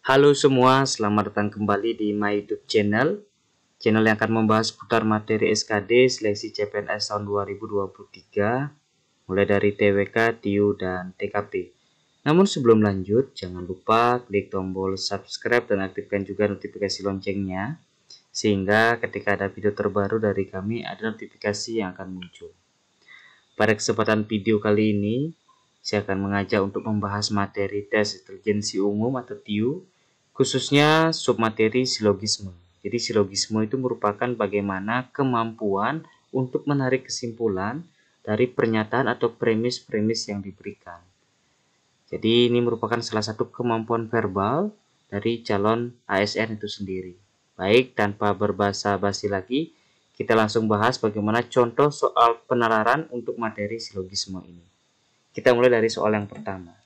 Halo semua, selamat datang kembali di my YouTube channel yang akan membahas seputar materi SKD seleksi CPNS tahun 2023 mulai dari TWK, TIU, dan TKP. Namun sebelum lanjut, jangan lupa klik tombol subscribe dan aktifkan juga notifikasi loncengnya sehingga ketika ada video terbaru dari kami ada notifikasi yang akan muncul. Pada kesempatan video kali ini, saya akan mengajak untuk membahas materi tes intelijensi umum atau TIU, khususnya submateri silogisme. Jadi silogisme itu merupakan bagaimana kemampuan untuk menarik kesimpulan dari pernyataan atau premis-premis yang diberikan. Jadi ini merupakan salah satu kemampuan verbal dari calon ASN itu sendiri. Baik, tanpa berbasa-basi lagi, kita langsung bahas bagaimana contoh soal penalaran untuk materi silogisme ini. Kita mulai dari soal yang pertama.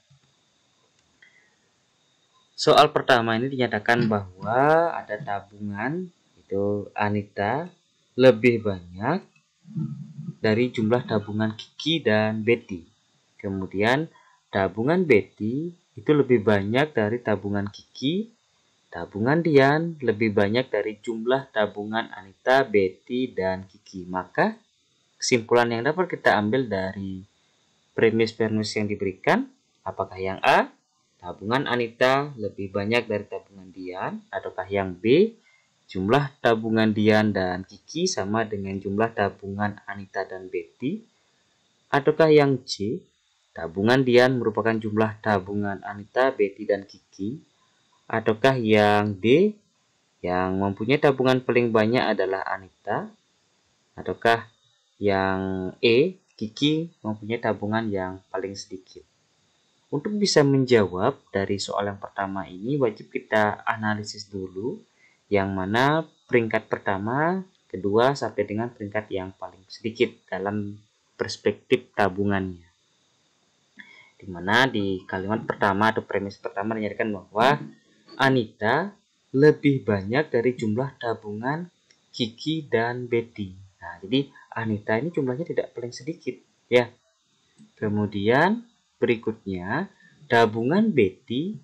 Soal pertama ini dinyatakan bahwa ada tabungan, itu Anita, lebih banyak dari jumlah tabungan Kiki dan Betty. Kemudian tabungan Betty itu lebih banyak dari tabungan Kiki, tabungan Dian lebih banyak dari jumlah tabungan Anita, Betty, dan Kiki. Maka kesimpulan yang dapat kita ambil dari premis-premis yang diberikan, apakah yang A, tabungan Anita lebih banyak dari tabungan Dian, ataukah yang B, jumlah tabungan Dian dan Kiki sama dengan jumlah tabungan Anita dan Betty, ataukah yang C, tabungan Dian merupakan jumlah tabungan Anita, Betty, dan Kiki, ataukah yang D, yang mempunyai tabungan paling banyak adalah Anita, ataukah yang E, Kiki mempunyai tabungan yang paling sedikit. Untuk bisa menjawab dari soal yang pertama ini wajib kita analisis dulu yang mana peringkat pertama, kedua sampai dengan peringkat yang paling sedikit dalam perspektif tabungannya. Dimana di kalimat pertama atau premis pertama dinyatakan bahwa Anita lebih banyak dari jumlah tabungan Kiki dan Betty. Nah, jadi Anita ini jumlahnya tidak paling sedikit, ya. Kemudian berikutnya, tabungan Betty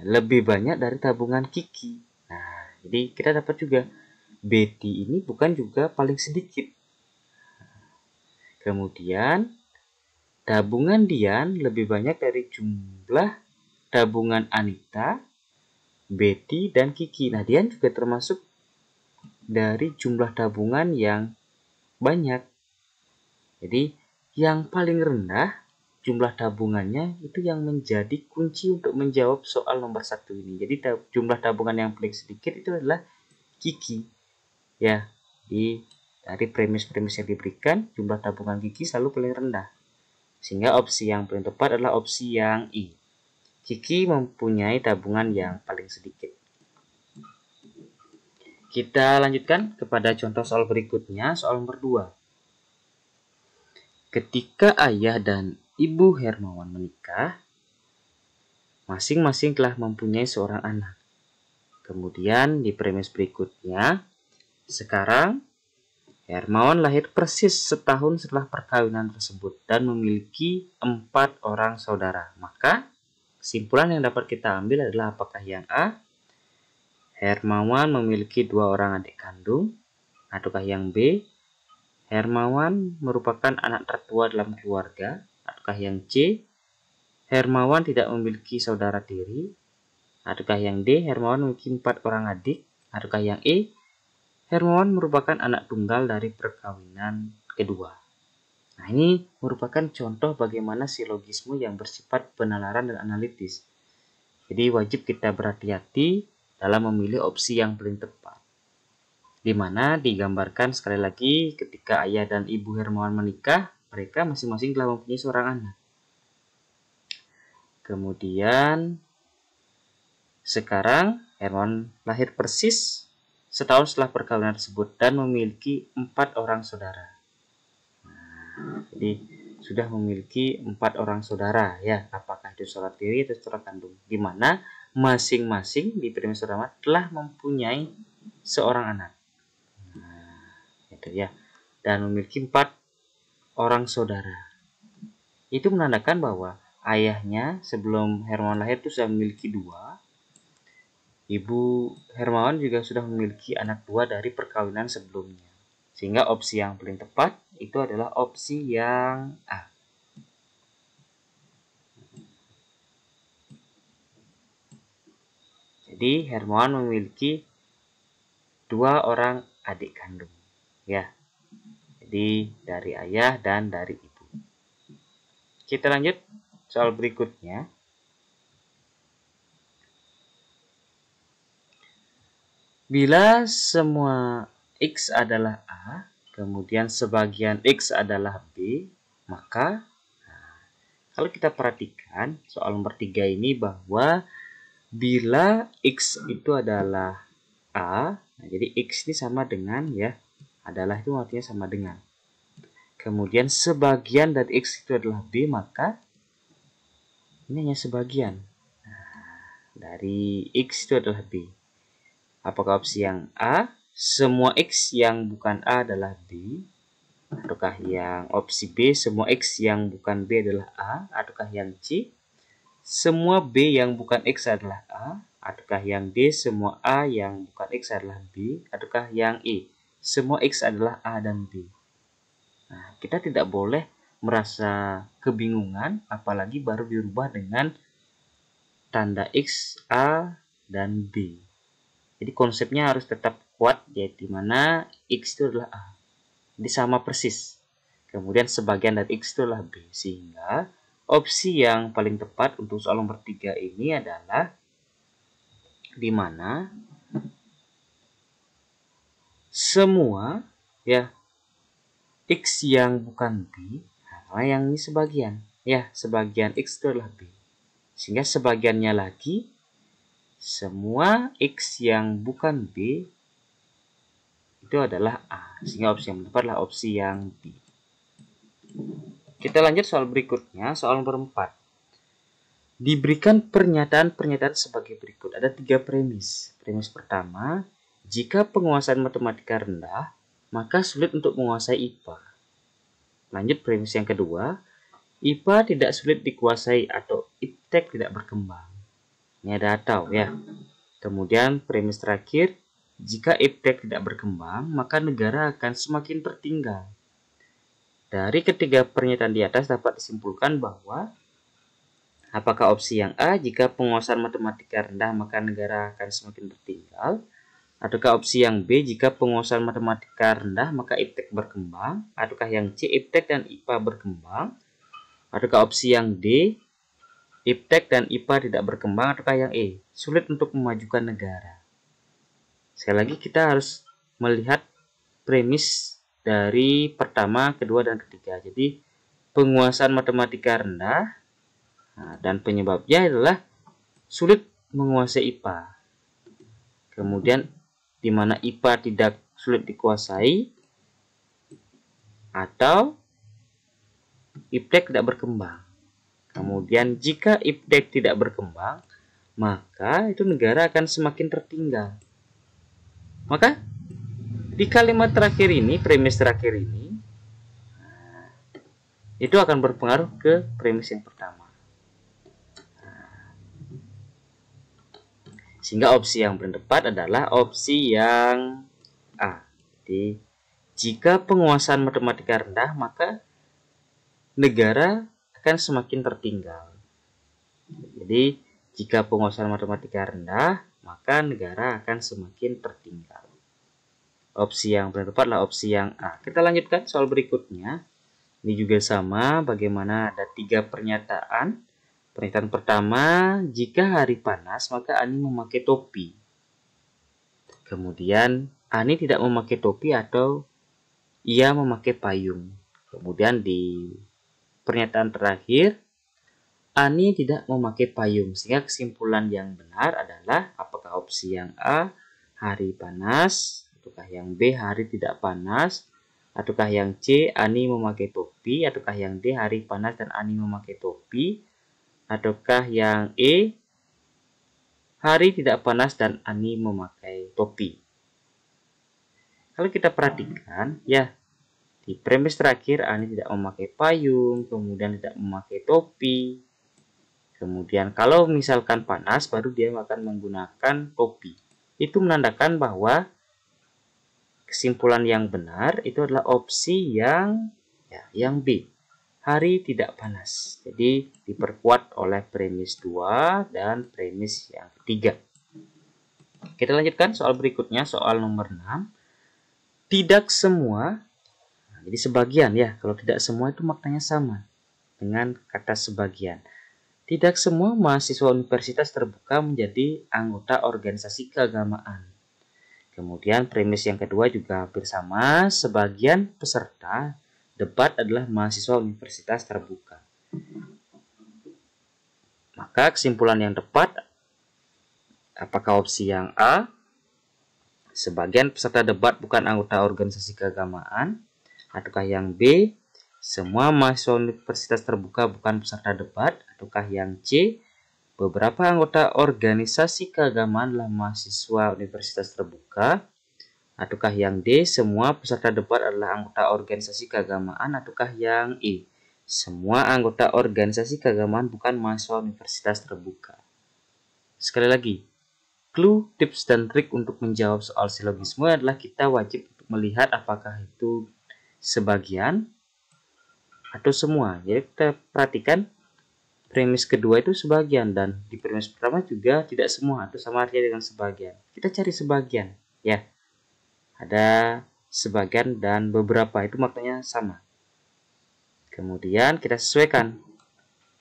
lebih banyak dari tabungan Kiki. Nah, jadi kita dapat juga Betty ini bukan juga paling sedikit. Kemudian, tabungan Dian lebih banyak dari jumlah tabungan Anita, Betty, dan Kiki. Nah, Dian juga termasuk dari jumlah tabungan yang banyak. Jadi, yang paling rendah jumlah tabungannya itu yang menjadi kunci untuk menjawab soal nomor 1 ini. Jadi jumlah tabungan yang paling sedikit itu adalah Kiki. Ya, dari premis-premis yang diberikan, jumlah tabungan Kiki selalu paling rendah. Sehingga opsi yang paling tepat adalah opsi yang I. Kiki mempunyai tabungan yang paling sedikit. Kita lanjutkan kepada contoh soal berikutnya, soal nomor 2. Ketika ayah dan Ibu Hermawan menikah, masing-masing telah mempunyai seorang anak. Kemudian di premis berikutnya, sekarang Hermawan lahir persis setahun setelah perkawinan tersebut dan memiliki 4 orang saudara. Maka kesimpulan yang dapat kita ambil adalah apakah yang A, Hermawan memiliki 2 orang adik kandung, ataukah yang B, Hermawan merupakan anak tertua dalam keluarga, ataukah yang C, Hermawan tidak memiliki saudara tiri, ataukah yang D, Hermawan memiliki 4 orang adik, ataukah yang E, Hermawan merupakan anak tunggal dari perkawinan kedua. Nah, ini merupakan contoh bagaimana silogisme yang bersifat penalaran dan analitis. Jadi wajib kita berhati-hati dalam memilih opsi yang paling tepat. Di mana digambarkan sekali lagi ketika ayah dan ibu Hermawan menikah, mereka masing-masing telah mempunyai seorang anak. Kemudian sekarang Hermawan lahir persis setahun setelah perkawinan tersebut dan memiliki 4 orang saudara. Nah, jadi sudah memiliki 4 orang saudara, ya, apakah itu saudara tiri atau saudara kandung, di mana masing-masing di premis pertama telah mempunyai seorang anak. Nah, itu ya, dan memiliki 4 orang saudara. Itu menandakan bahwa ayahnya sebelum Hermawan lahir itu sudah memiliki 2, Ibu Hermawan juga sudah memiliki anak 2 dari perkawinan sebelumnya. Sehingga opsi yang paling tepat itu adalah opsi yang A. Jadi Hermawan memiliki 2 orang adik kandung. Ya. Jadi dari ayah dan dari ibu. Kita lanjut soal berikutnya. Bila semua X adalah A, kemudian sebagian X adalah B, maka kalau kita perhatikan soal nomor 3 ini bahwa bila X itu adalah A, nah jadi X ini sama dengan ya, adalah itu artinya sama dengan. Kemudian sebagian dari X itu adalah B, maka ini hanya sebagian. Dari X itu adalah B. Apakah opsi yang A? Semua X yang bukan A adalah B? Ataukah yang opsi B? Semua X yang bukan B adalah A? Ataukah yang C? Semua B yang bukan X adalah A? Ataukah yang D? Semua A yang bukan X adalah B? Ataukah yang E? Semua X adalah A dan B? Nah, kita tidak boleh merasa kebingungan, apalagi baru dirubah dengan tanda X, A, dan B. Jadi konsepnya harus tetap kuat, yaitu mana X itu adalah A. Jadi sama persis. Kemudian sebagian dari X itu adalah B. Sehingga opsi yang paling tepat untuk soal nomor 3 ini adalah di mana semua ya X yang bukan B, nah yang ini sebagian. Ya, sebagian X itu adalah B. Sehingga sebagiannya lagi semua X yang bukan B itu adalah A. Sehingga opsi yang tepat adalah opsi yang B. Kita lanjut soal berikutnya, soal nomor 4. Diberikan pernyataan-pernyataan sebagai berikut. Ada 3 premis. Premis pertama, jika penguasaan matematika rendah, maka sulit untuk menguasai IPA. Lanjut premis yang kedua, IPA tidak sulit dikuasai atau iptek tidak berkembang. Ini ada atau ya. Kemudian premis terakhir, jika iptek tidak berkembang, maka negara akan semakin tertinggal. Dari ketiga pernyataan di atas dapat disimpulkan bahwa apakah opsi yang A, jika penguasaan matematika rendah maka negara akan semakin tertinggal, ataukah opsi yang B, jika penguasaan matematika rendah maka iptek berkembang, ataukah yang C, iptek dan IPA berkembang, ataukah opsi yang D, iptek dan IPA tidak berkembang, ataukah yang E, sulit untuk memajukan negara. Sekali lagi kita harus melihat premis dari pertama, kedua, dan ketiga. Jadi penguasaan matematika rendah dan penyebabnya adalah sulit menguasai IPA. Kemudian di mana IPA tidak sulit dikuasai atau iptek tidak berkembang. Kemudian jika iptek tidak berkembang, maka itu negara akan semakin tertinggal. Maka di kalimat terakhir ini, premis terakhir ini, itu akan berpengaruh ke premis yang pertama. Sehingga opsi yang paling tepat adalah opsi yang A. Jadi, jika penguasaan matematika rendah, maka negara akan semakin tertinggal. Jadi, jika penguasaan matematika rendah, maka negara akan semakin tertinggal. Opsi yang paling tepat adalah opsi yang A. Kita lanjutkan soal berikutnya. Ini juga sama, bagaimana ada 3 pernyataan. Pernyataan pertama, jika hari panas, maka Ani memakai topi. Kemudian, Ani tidak memakai topi atau ia memakai payung. Kemudian di pernyataan terakhir, Ani tidak memakai payung. Sehingga kesimpulan yang benar adalah apakah opsi yang A, hari panas, ataukah yang B, hari tidak panas, ataukah yang C, Ani memakai topi, ataukah yang D, hari panas dan Ani memakai topi, ataukah yang E, hari tidak panas dan Ani memakai topi. Kalau kita perhatikan, ya, di premis terakhir Ani tidak memakai payung, kemudian tidak memakai topi, Kemudian kalau misalkan panas, baru dia akan menggunakan topi. Itu menandakan bahwa kesimpulan yang benar itu adalah opsi yang B. Hari tidak panas. Jadi diperkuat oleh premis 2 dan premis yang ketiga. Kita lanjutkan soal berikutnya, soal nomor 6. Tidak semua, jadi sebagian ya, kalau tidak semua itu maknanya sama dengan kata sebagian. Tidak semua mahasiswa universitas terbuka menjadi anggota organisasi keagamaan. Kemudian premis yang kedua juga hampir sama, sebagian peserta debat adalah mahasiswa universitas terbuka. Maka kesimpulan yang tepat, apakah opsi yang A, sebagian peserta debat bukan anggota organisasi keagamaan, ataukah yang B, semua mahasiswa universitas terbuka bukan peserta debat, ataukah yang C, beberapa anggota organisasi keagamaan adalah mahasiswa universitas terbuka, ataukah yang D, semua peserta debat adalah anggota organisasi keagamaan, ataukah yang E, semua anggota organisasi keagamaan bukan mahasiswa universitas terbuka. Sekali lagi, clue, tips, dan trik untuk menjawab soal silogisme adalah kita wajib untuk melihat apakah itu sebagian atau semua. Jadi kita perhatikan premis kedua itu sebagian, dan di premis pertama juga tidak semua atau sama artinya dengan sebagian. Kita cari sebagian, ya. Ada sebagian dan beberapa, itu maknanya sama. Kemudian kita sesuaikan.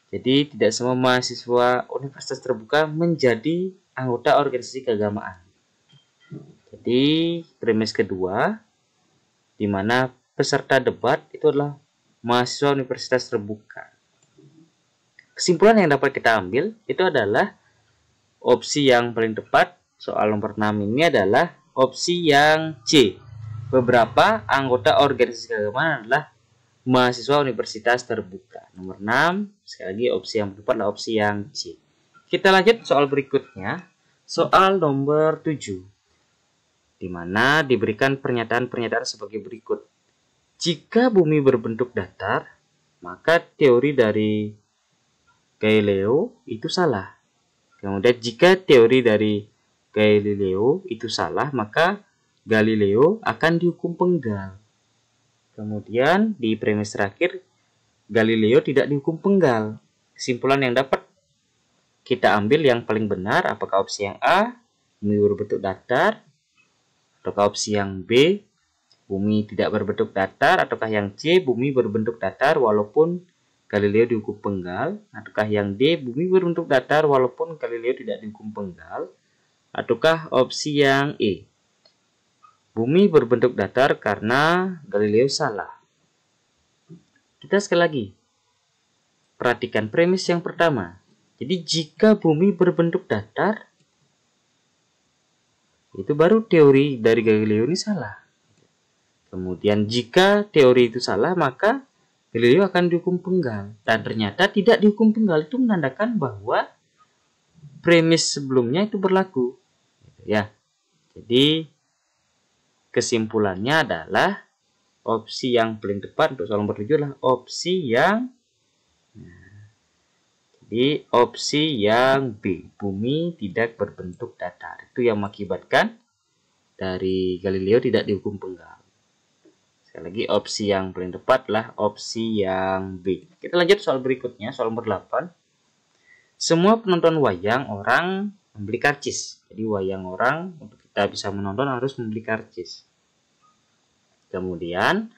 Jadi tidak semua mahasiswa universitas terbuka menjadi anggota organisasi keagamaan. Jadi premis kedua, di mana peserta debat itu adalah mahasiswa universitas terbuka. Kesimpulan yang dapat kita ambil itu adalah opsi yang paling tepat soal nomor 6 ini adalah opsi yang C. Beberapa anggota organisasi keagamaan adalah mahasiswa universitas terbuka. Nomor 6, sekali lagi opsi yang tepat adalah opsi yang C. Kita lanjut soal berikutnya, soal nomor 7. Di mana diberikan pernyataan-pernyataan sebagai berikut. Jika bumi berbentuk datar, maka teori dari Galileo itu salah. Kemudian jika teori dari Galileo itu salah, maka Galileo akan dihukum penggal. Kemudian di premis terakhir, Galileo tidak dihukum penggal. Kesimpulan yang dapat kita ambil yang paling benar, apakah opsi yang A, bumi berbentuk datar, ataukah opsi yang B, bumi tidak berbentuk datar, ataukah yang C, bumi berbentuk datar walaupun Galileo dihukum penggal, ataukah yang D, bumi berbentuk datar walaupun Galileo tidak dihukum penggal, ataukah opsi yang E, bumi berbentuk datar karena Galileo salah. Kita sekali lagi perhatikan premis yang pertama. Jadi jika bumi berbentuk datar, itu baru teori dari Galileo ini salah. Kemudian jika teori itu salah, maka Galileo akan dihukum penggal. Dan ternyata tidak dihukum penggal, itu menandakan bahwa premis sebelumnya itu berlaku. Ya. Jadi kesimpulannya adalah opsi yang paling tepat untuk soal nomor 7 adalah opsi yang opsi yang B, bumi tidak berbentuk datar. Itu yang mengakibatkan dari Galileo tidak dihukum penggal. Sekali lagi, opsi yang paling tepat adalah opsi yang B. Kita lanjut soal berikutnya, soal nomor 8. Semua penonton wayang orang membeli karcis. Jadi wayang orang, untuk kita bisa menonton harus membeli karcis. Kemudian,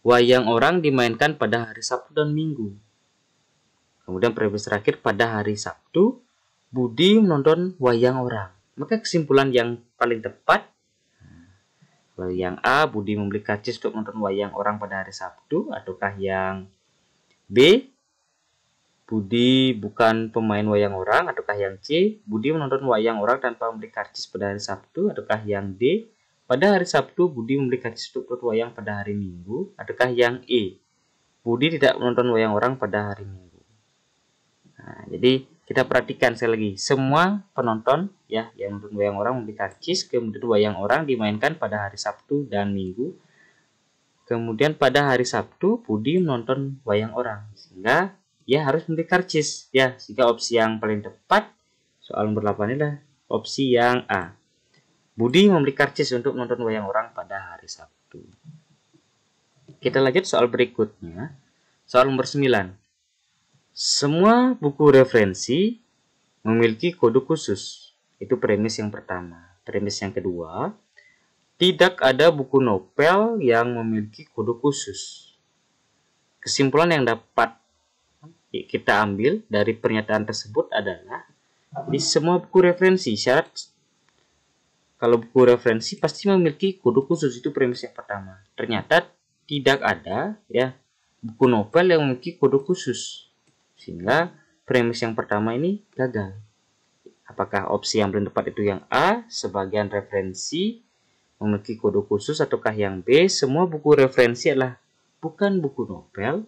wayang orang dimainkan pada hari Sabtu dan Minggu. Kemudian premis terakhir, pada hari Sabtu, Budi menonton wayang orang. Maka kesimpulan yang paling tepat, yang A, Budi membeli karcis untuk menonton wayang orang pada hari Sabtu, ataukah yang B, Budi bukan pemain wayang orang, ataukah yang C, Budi menonton wayang orang tanpa membeli karcis pada hari Sabtu, ataukah yang D, pada hari Sabtu Budi membeli karcis untuk menonton wayang pada hari Minggu, ataukah yang E, Budi tidak menonton wayang orang pada hari Minggu. Nah, jadi kita perhatikan sekali lagi, semua penonton ya yang menonton wayang orang membeli karcis, kemudian wayang orang dimainkan pada hari Sabtu dan Minggu. Kemudian pada hari Sabtu Budi menonton wayang orang, sehingga ya harus membeli karcis ya. Sehingga opsi yang paling tepat soal nomor 8 adalah opsi yang A. Budi membeli karcis untuk nonton wayang orang pada hari Sabtu. Kita lanjut soal berikutnya. Soal nomor 9. Semua buku referensi memiliki kode khusus. Itu premis yang pertama. Premis yang kedua, tidak ada buku novel yang memiliki kode khusus. Kesimpulan yang dapat kita ambil dari pernyataan tersebut adalah di semua buku referensi, syarat kalau buku referensi pasti memiliki kode khusus. Itu premis yang pertama. Ternyata tidak ada ya buku novel yang memiliki kode khusus, sehingga premis yang pertama ini gagal. Apakah opsi yang paling tepat itu yang A, sebagian referensi memiliki kode khusus, ataukah yang B, semua buku referensi adalah bukan buku novel,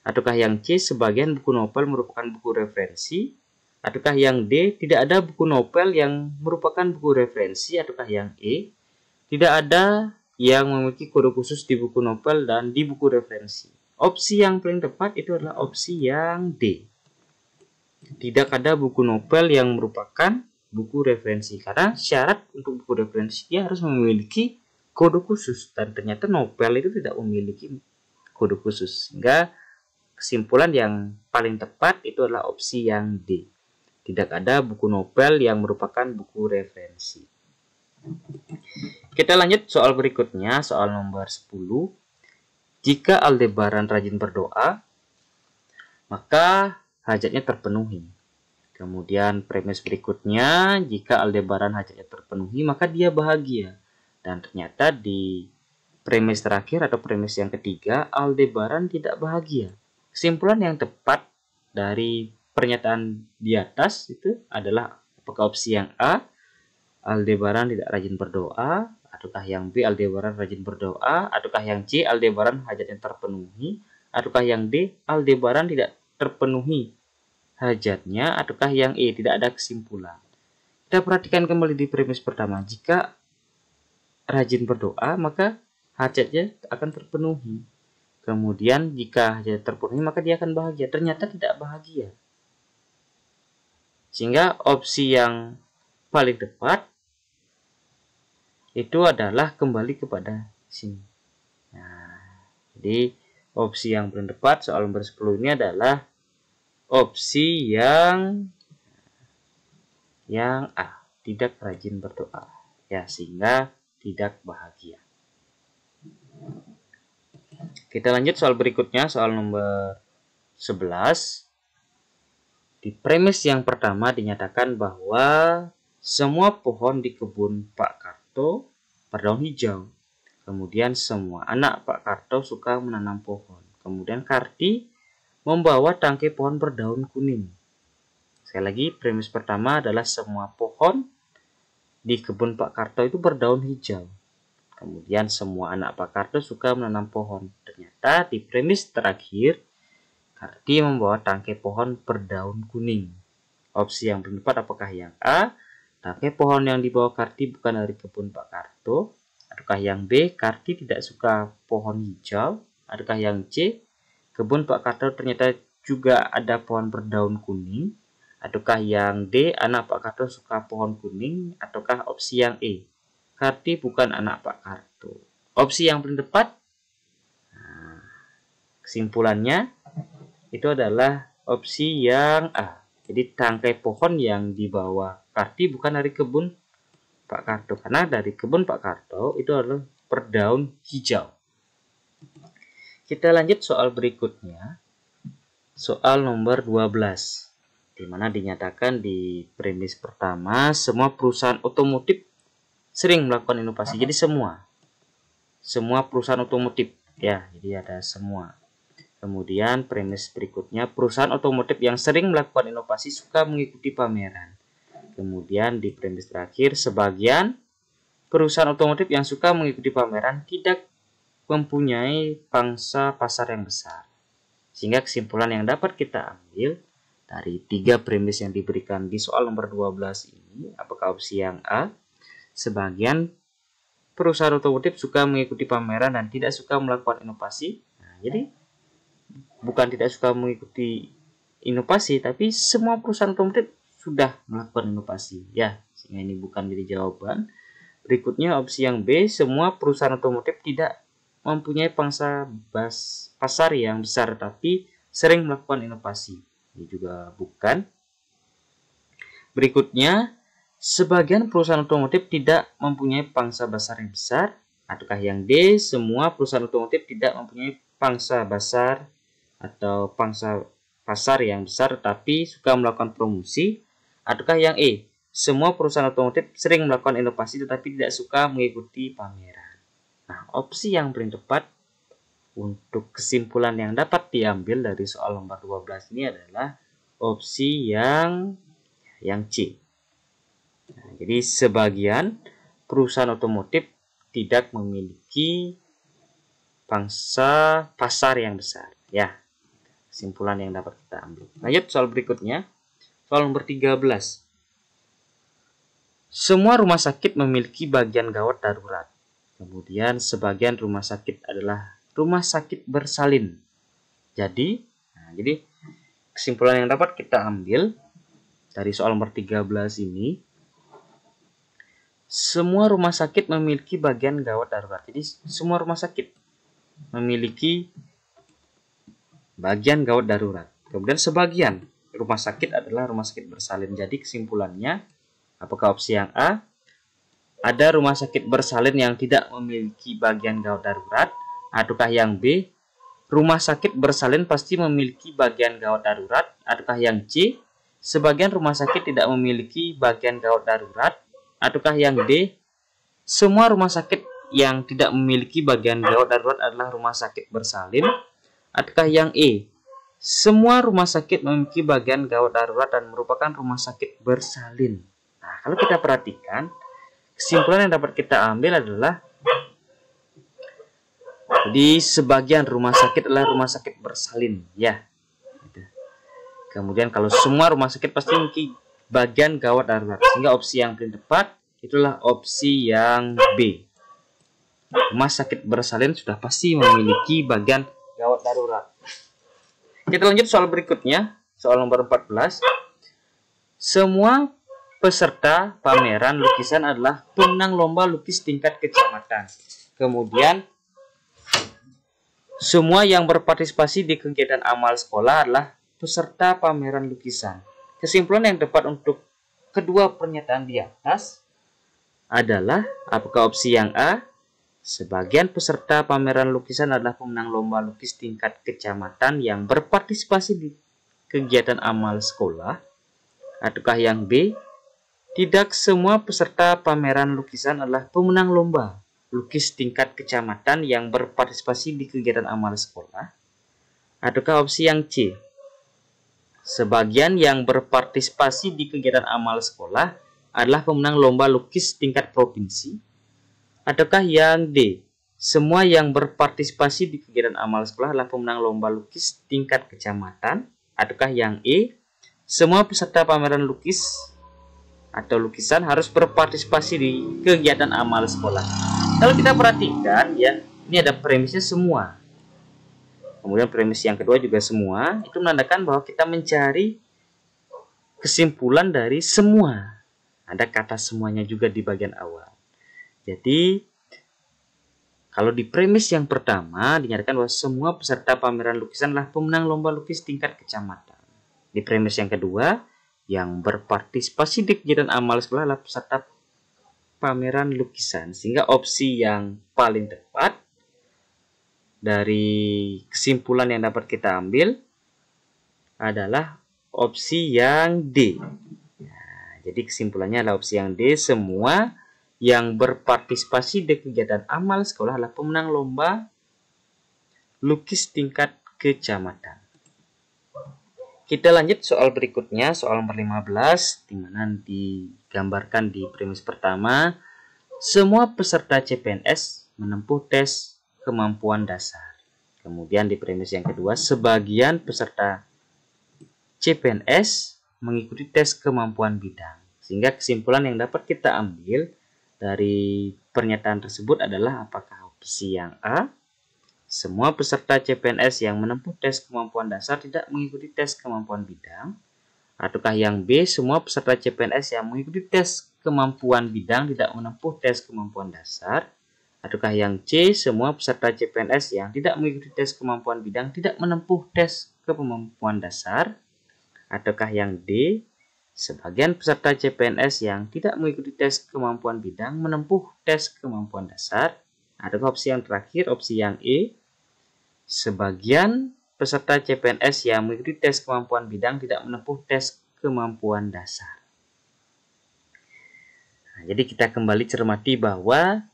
ataukah yang C, sebagian buku novel merupakan buku referensi, ataukah yang D, tidak ada buku novel yang merupakan buku referensi, ataukah yang E, tidak ada yang memiliki kode khusus di buku novel dan di buku referensi. Opsi yang paling tepat itu adalah opsi yang D. Tidak ada buku novel yang merupakan buku referensi, karena syarat untuk buku referensi dia harus memiliki kode khusus, dan ternyata novel itu tidak memiliki kode khusus, sehingga kesimpulan yang paling tepat itu adalah opsi yang D. Tidak ada buku novel yang merupakan buku referensi. Kita lanjut soal berikutnya, soal nomor 10. Jika Aldebaran rajin berdoa, maka hajatnya terpenuhi. Kemudian premis berikutnya, jika Aldebaran hajatnya terpenuhi, maka dia bahagia. Dan ternyata di premis terakhir atau premis yang ketiga, Aldebaran tidak bahagia. Kesimpulan yang tepat dari pernyataan di atas itu adalah apakah opsi yang A, Aldebaran tidak rajin berdoa, ataukah yang B, Aldebaran rajin berdoa, ataukah yang C, Aldebaran hajatnya terpenuhi, ataukah yang D, Aldebaran tidak terpenuhi hajatnya, ataukah yang E, tidak ada kesimpulan. Kita perhatikan kembali di premis pertama. Jika rajin berdoa, maka hajatnya akan terpenuhi. Kemudian jika hajatnya terpenuhi, maka dia akan bahagia. Ternyata tidak bahagia. Sehingga opsi yang paling tepat itu adalah kembali kepada sini. Nah, jadi opsi yang paling tepat soal nomor 10 ini adalah opsi yang A, tidak rajin berdoa. Ya, sehingga tidak bahagia. Kita lanjut soal berikutnya, soal nomor 11. Di premis yang pertama dinyatakan bahwa semua pohon di kebun Pak Karto berdaun hijau. Kemudian semua anak Pak Karto suka menanam pohon. Kemudian Karti membawa tangkai pohon berdaun kuning. Sekali lagi, premis pertama adalah semua pohon di kebun Pak Karto itu berdaun hijau. Kemudian semua anak Pak Karto suka menanam pohon. Ternyata di premis terakhir, Karti membawa tangkai pohon berdaun kuning. Opsi yang paling tepat apakah yang A, tangkai pohon yang dibawa Karti bukan dari kebun Pak Karto, ataukah yang B, Karti tidak suka pohon hijau, ataukah yang C, kebun Pak Karto ternyata juga ada pohon berdaun kuning, ataukah yang D, anak Pak Karto suka pohon kuning, ataukah opsi yang E, Karti bukan anak Pak Karto. Opsi yang paling tepat, kesimpulannya itu adalah opsi yang A. Jadi tangkai pohon yang dibawa Karti bukan dari kebun Pak Karto, karena dari kebun Pak Karto itu adalah berdaun hijau. Kita lanjut soal berikutnya, soal nomor 12, di mana dinyatakan di premis pertama semua perusahaan otomotif sering melakukan inovasi. Jadi semua perusahaan otomotif ya, jadi ada semua. Kemudian premis berikutnya, perusahaan otomotif yang sering melakukan inovasi suka mengikuti pameran. Kemudian di premis terakhir, sebagian perusahaan otomotif yang suka mengikuti pameran tidak mempunyai pangsa pasar yang besar. Sehingga kesimpulan yang dapat kita ambil dari 3 premis yang diberikan di soal nomor 12 ini, apakah opsi yang A, sebagian perusahaan otomotif suka mengikuti pameran dan tidak suka melakukan inovasi. Nah, jadi bukan tidak suka mengikuti inovasi, tapi semua perusahaan otomotif sudah melakukan inovasi. Ya, sehingga ini bukan jadi jawaban. Berikutnya opsi yang B, semua perusahaan otomotif tidak mempunyai pangsa pasar yang besar tapi sering melakukan inovasi. Ini juga bukan. Berikutnya, sebagian perusahaan otomotif tidak mempunyai pangsa pasar yang besar. Ataukah yang D, semua perusahaan otomotif tidak mempunyai pangsa pasar atau pangsa pasar yang besar tapi suka melakukan promosi? Ataukah yang E, semua perusahaan otomotif sering melakukan inovasi tetapi tidak suka mengikuti pameran? Nah, opsi yang paling tepat untuk kesimpulan yang dapat diambil dari soal nomor 12 ini adalah opsi yang C. Nah, jadi sebagian perusahaan otomotif tidak memiliki pangsa pasar yang besar. Ya, kesimpulan yang dapat kita ambil. Lanjut soal berikutnya. Soal nomor 13. Semua rumah sakit memiliki bagian gawat darurat. Kemudian sebagian rumah sakit adalah rumah sakit bersalin. Jadi kesimpulan yang dapat kita ambil dari soal nomor 13 ini, semua rumah sakit memiliki bagian gawat darurat. Jadi semua rumah sakit memiliki bagian gawat darurat. Kemudian sebagian rumah sakit adalah rumah sakit bersalin. Jadi kesimpulannya, apakah opsi yang A, ada rumah sakit bersalin yang tidak memiliki bagian gawat darurat? Ataukah yang B, rumah sakit bersalin pasti memiliki bagian gawat darurat? Ataukah yang C, sebagian rumah sakit tidak memiliki bagian gawat darurat? Ataukah yang D, semua rumah sakit yang tidak memiliki bagian gawat darurat adalah rumah sakit bersalin? Ataukah yang E, semua rumah sakit memiliki bagian gawat darurat dan merupakan rumah sakit bersalin? Nah, kalau kita perhatikan, kesimpulan yang dapat kita ambil adalah di sebagian rumah sakit adalah rumah sakit bersalin. Ya. Kemudian kalau semua rumah sakit pasti memiliki bagian gawat darurat. Sehingga opsi yang paling tepat itulah opsi yang B. Rumah sakit bersalin sudah pasti memiliki bagian gawat darurat. Kita lanjut soal berikutnya, soal nomor 14. Semua peserta pameran lukisan adalah pemenang lomba lukis tingkat kecamatan. Kemudian semua yang berpartisipasi di kegiatan amal sekolah adalah peserta pameran lukisan. Kesimpulan yang tepat untuk kedua pernyataan di atas adalah, apakah opsi yang A, sebagian peserta pameran lukisan adalah pemenang lomba lukis tingkat kecamatan yang berpartisipasi di kegiatan amal sekolah? Ataukah yang B, tidak semua peserta pameran lukisan adalah pemenang lomba lukis tingkat kecamatan yang berpartisipasi di kegiatan amal sekolah? Ataukah opsi yang C, sebagian yang berpartisipasi di kegiatan amal sekolah adalah pemenang lomba lukis tingkat provinsi? Ataukah yang D, semua yang berpartisipasi di kegiatan amal sekolah adalah pemenang lomba lukis tingkat kecamatan? Ataukah yang E, semua peserta pameran lukis atau lukisan harus berpartisipasi di kegiatan amal sekolah? Kalau kita perhatikan ya, ini ada premisnya semua. Kemudian premis yang kedua juga semua. Itu menandakan bahwa kita mencari kesimpulan dari semua. Ada kata semuanya juga di bagian awal. Jadi, kalau di premis yang pertama dinyatakan bahwa semua peserta pameran lukisan adalah pemenang lomba lukis tingkat kecamatan. Di premis yang kedua, yang berpartisipasi di kegiatan amal sekolah adalah peserta pameran lukisan. Sehingga opsi yang paling tepat dari kesimpulan yang dapat kita ambil adalah opsi yang D. Nah, jadi kesimpulannya adalah opsi yang D, semua yang berpartisipasi di kegiatan amal sekolah adalah pemenang lomba lukis tingkat kecamatan. Kita lanjut soal berikutnya, soal nomor 15, di mana digambarkan di premis pertama, semua peserta CPNS menempuh tes kemampuan dasar. Kemudian di premis yang kedua, sebagian peserta CPNS mengikuti tes kemampuan bidang. Sehingga kesimpulan yang dapat kita ambil dari pernyataan tersebut adalah apakah opsi yang A, semua peserta CPNS yang menempuh tes kemampuan dasar tidak mengikuti tes kemampuan bidang? Ataukah yang B, semua peserta CPNS yang mengikuti tes kemampuan bidang tidak menempuh tes kemampuan dasar? Ataukah yang C, semua peserta CPNS yang tidak mengikuti tes kemampuan bidang tidak menempuh tes kemampuan dasar? Ataukah yang D, sebagian peserta CPNS yang tidak mengikuti tes kemampuan bidang menempuh tes kemampuan dasar? Ataukah opsi yang terakhir, opsi yang E, sebagian peserta CPNS yang mengikuti tes kemampuan bidang tidak menempuh tes kemampuan dasar. Nah, jadi kita kembali cermati bahwa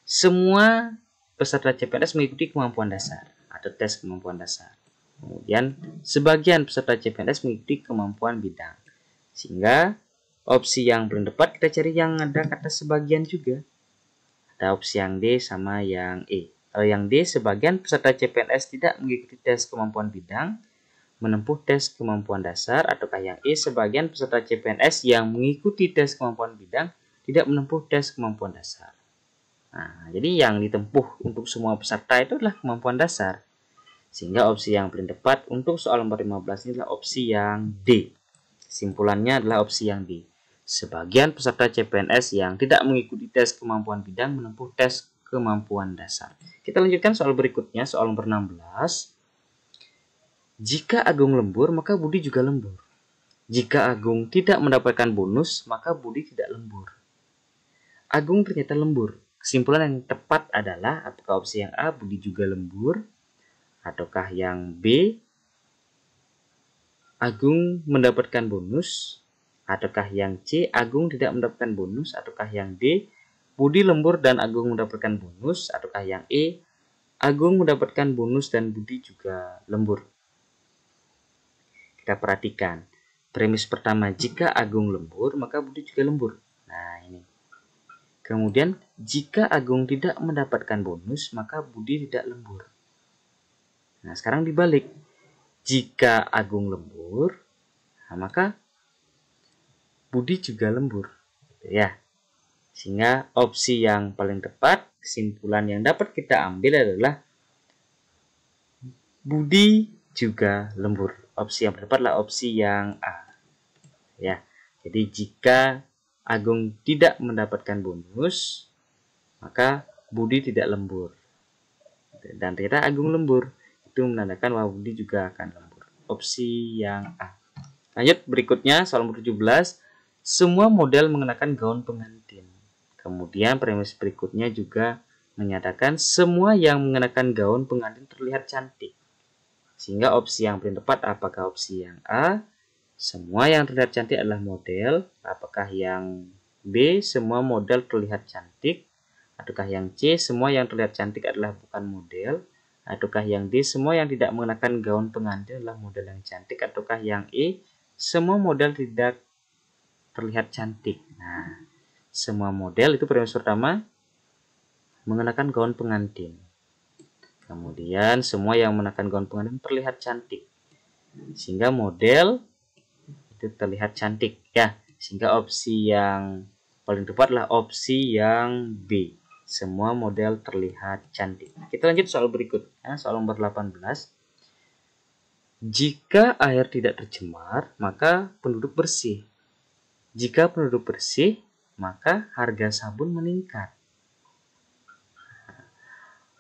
semua peserta CPNS mengikuti kemampuan dasar atau tes kemampuan dasar. Kemudian sebagian peserta CPNS mengikuti kemampuan bidang. Sehingga opsi yang paling tepat kita cari yang ada kata sebagian juga. Ada opsi yang D sama yang E. Kalau yang D, sebagian peserta CPNS tidak mengikuti tes kemampuan bidang menempuh tes kemampuan dasar. Ataukah yang E, sebagian peserta CPNS yang mengikuti tes kemampuan bidang tidak menempuh tes kemampuan dasar. Nah, jadi yang ditempuh untuk semua peserta itu adalah kemampuan dasar. Sehingga opsi yang paling tepat untuk soal nomor 15 ini adalah opsi yang D. Kesimpulannya adalah opsi yang D. Sebagian peserta CPNS yang tidak mengikuti tes kemampuan bidang menempuh tes kemampuan dasar. Kita lanjutkan soal berikutnya, soal nomor 16. Jika Agung lembur, maka Budi juga lembur. Jika Agung tidak mendapatkan bonus, maka Budi tidak lembur. Agung ternyata lembur. Kesimpulan yang tepat adalah apakah opsi yang A, Budi juga lembur, ataukah yang B, Agung mendapatkan bonus, ataukah yang C, Agung tidak mendapatkan bonus, ataukah yang D, Budi lembur dan Agung mendapatkan bonus, ataukah yang E, Agung mendapatkan bonus dan Budi juga lembur. Kita perhatikan premis pertama, jika Agung lembur maka Budi juga lembur. Nah ini. Kemudian jika Agung tidak mendapatkan bonus maka Budi tidak lembur. Nah sekarang dibalik, jika Agung lembur maka Budi juga lembur, ya. Sehingga opsi yang paling tepat, kesimpulan yang dapat kita ambil adalah Budi juga lembur. Opsi yang tepat adalah opsi yang A. Ya. Jadi jika Agung tidak mendapatkan bonus, maka Budi tidak lembur. Dan ternyata Agung lembur. Itu menandakan bahwa Budi juga akan lembur. Opsi yang A. Lanjut berikutnya, soal nomor 17. Semua model mengenakan gaun pengantin. Kemudian premis berikutnya juga menyatakan semua yang mengenakan gaun pengantin terlihat cantik. Sehingga opsi yang paling tepat apakah opsi yang A, semua yang terlihat cantik adalah model, apakah yang B, semua model terlihat cantik, ataukah yang C, semua yang terlihat cantik adalah bukan model, ataukah yang D, semua yang tidak mengenakan gaun pengantin adalah model yang cantik, ataukah yang E, semua model tidak terlihat cantik. Nah, semua model itu premis pertama mengenakan gaun pengantin. Kemudian semua yang mengenakan gaun pengantin terlihat cantik. Sehingga model itu terlihat cantik, ya. Sehingga opsi yang paling tepat adalah opsi yang B. Semua model terlihat cantik. Kita lanjut soal berikutnya, soal nomor 18. Jika air tidak tercemar, maka penduduk bersih. Jika penduduk bersih, maka harga sabun meningkat.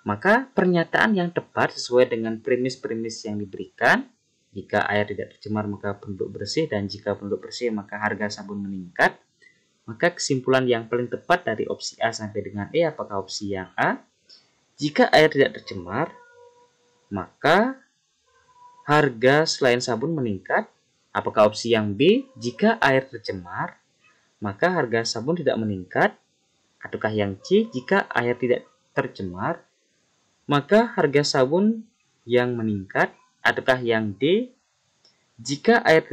Maka pernyataan yang tepat sesuai dengan premis-premis yang diberikan, jika air tidak tercemar maka penduduk bersih, dan jika penduduk bersih maka harga sabun meningkat. Maka kesimpulan yang paling tepat dari opsi A sampai dengan E apakah opsi yang A? Jika air tidak tercemar, maka harga selain sabun meningkat. Apakah opsi yang B? Jika air tercemar, maka harga sabun tidak meningkat. Ataukah yang C? Jika air tidak tercemar, maka harga sabun yang meningkat. Ataukah yang D? Jika air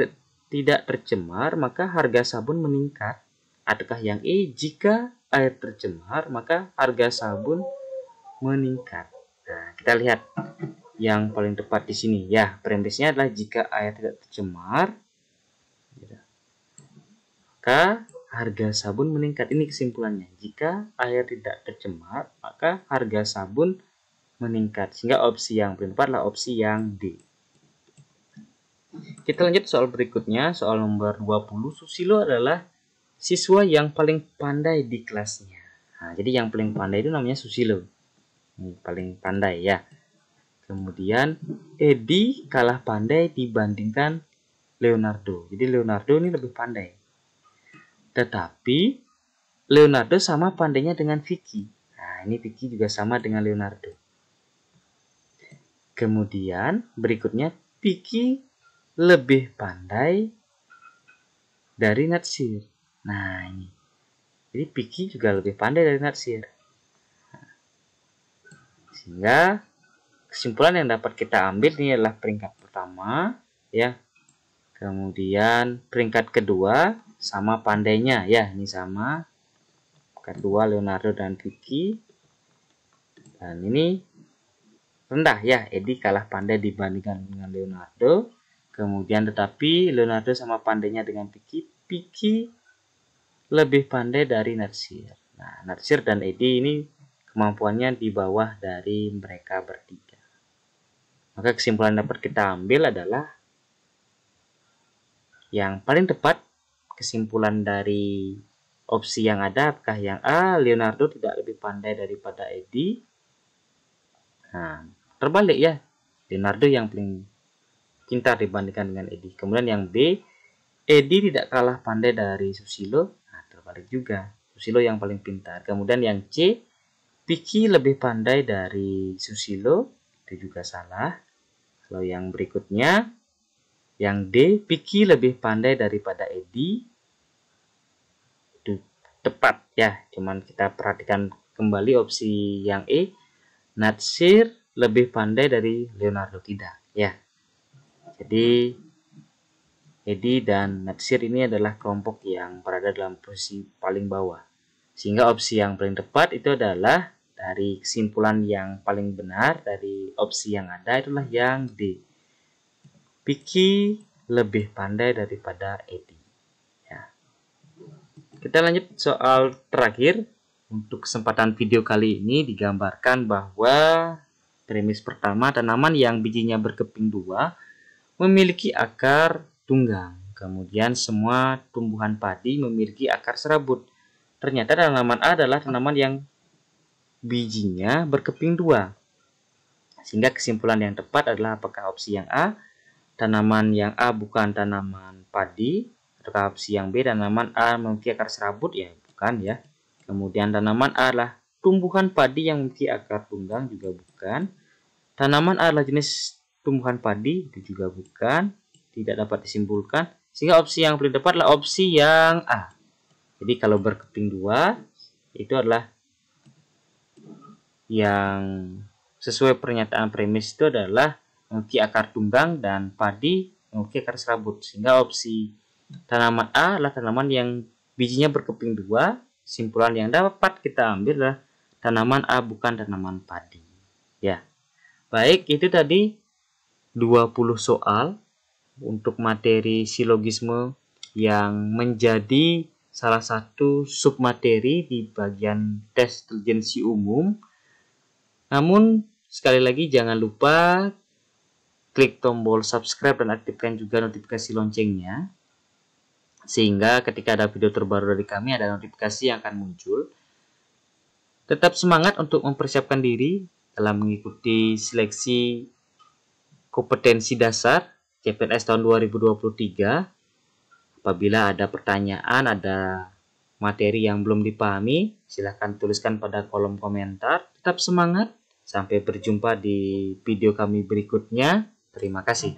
tidak tercemar, maka harga sabun meningkat. Ataukah yang E? Jika air tercemar, maka harga sabun meningkat. Nah, kita lihat yang paling tepat di sini. Ya, premisnya adalah jika air tidak tercemar, maka harga sabun meningkat. Ini kesimpulannya. Jika air tidak tercemar, maka harga sabun meningkat. Sehingga opsi yang paling tepat adalah opsi yang D. Kita lanjut soal berikutnya, soal nomor 20. Susilo adalah siswa yang paling pandai di kelasnya. Nah, jadi yang paling pandai itu namanya Susilo. Ini paling pandai ya. Kemudian Edi kalah pandai dibandingkan Leonardo. Jadi Leonardo ini lebih pandai. Tetapi Leonardo sama pandainya dengan Vicky. Nah, ini Vicky juga sama dengan Leonardo. Kemudian berikutnya Vicky lebih pandai dari Natsir. Nah, ini. Jadi Vicky juga lebih pandai dari Natsir. Sehingga kesimpulan yang dapat kita ambil ini adalah peringkat pertama ya. Kemudian peringkat kedua sama pandainya ya, ini sama. Kedua Leonardo dan Vicky. Dan ini rendah ya, Edi kalah pandai dibandingkan dengan Leonardo. Kemudian tetapi Leonardo sama pandainya dengan Vicky, Vicky lebih pandai dari Natsir. Nah, Natsir dan Edi ini kemampuannya di bawah dari mereka bertiga. Maka kesimpulan dapat kita ambil adalah yang paling tepat kesimpulan dari opsi yang ada, apakah yang A, Leonardo tidak lebih pandai daripada Edi? Nah, terbalik ya, Leonardo yang paling pintar dibandingkan dengan Edi. Kemudian yang B, Edi tidak kalah pandai dari Susilo. Nah, terbalik juga, Susilo yang paling pintar. Kemudian yang C, Vicky lebih pandai dari Susilo. Itu juga salah. Kalau yang berikutnya, yang D, Vicky lebih pandai daripada Edi. Itu tepat ya, cuman kita perhatikan kembali opsi yang E, Natsir lebih pandai dari Leonardo, tidak ya. Jadi Edi dan Natsir ini adalah kelompok yang berada dalam posisi paling bawah. Sehingga opsi yang paling tepat itu adalah dari kesimpulan yang paling benar dari opsi yang ada itulah yang D, Vicky lebih pandai daripada Edi. Ya. Kita lanjut soal terakhir. Untuk kesempatan video kali ini digambarkan bahwa premis pertama, tanaman yang bijinya berkeping dua memiliki akar tunggang. Kemudian semua tumbuhan padi memiliki akar serabut. Ternyata tanaman A adalah tanaman yang bijinya berkeping dua. Sehingga kesimpulan yang tepat adalah apakah opsi yang A, tanaman yang A bukan tanaman padi, atau opsi yang B, tanaman A memiliki akar serabut, ya bukan ya. Kemudian tanaman A adalah tumbuhan padi yang memiliki akar tunggang, juga bukan. Tanaman A adalah jenis tumbuhan padi, itu juga bukan, tidak dapat disimpulkan. Sehingga opsi yang paling tepat adalah opsi yang A. Jadi kalau berkeping dua itu adalah yang sesuai pernyataan premis itu adalah memiliki akar tunggang dan padi memiliki akar serabut. Sehingga opsi tanaman A adalah tanaman yang bijinya berkeping dua. Simpulan yang dapat kita ambil adalah tanaman A bukan tanaman padi. Ya. Baik, itu tadi 20 soal untuk materi silogisme yang menjadi salah satu submateri di bagian tes intelijensi umum. Namun sekali lagi jangan lupa klik tombol subscribe dan aktifkan juga notifikasi loncengnya, sehingga ketika ada video terbaru dari kami ada notifikasi yang akan muncul. Tetap semangat untuk mempersiapkan diri dalam mengikuti seleksi kompetensi dasar CPNS tahun 2023. Apabila ada pertanyaan, ada materi yang belum dipahami, silahkan tuliskan pada kolom komentar. Tetap semangat, sampai berjumpa di video kami berikutnya. Terima kasih.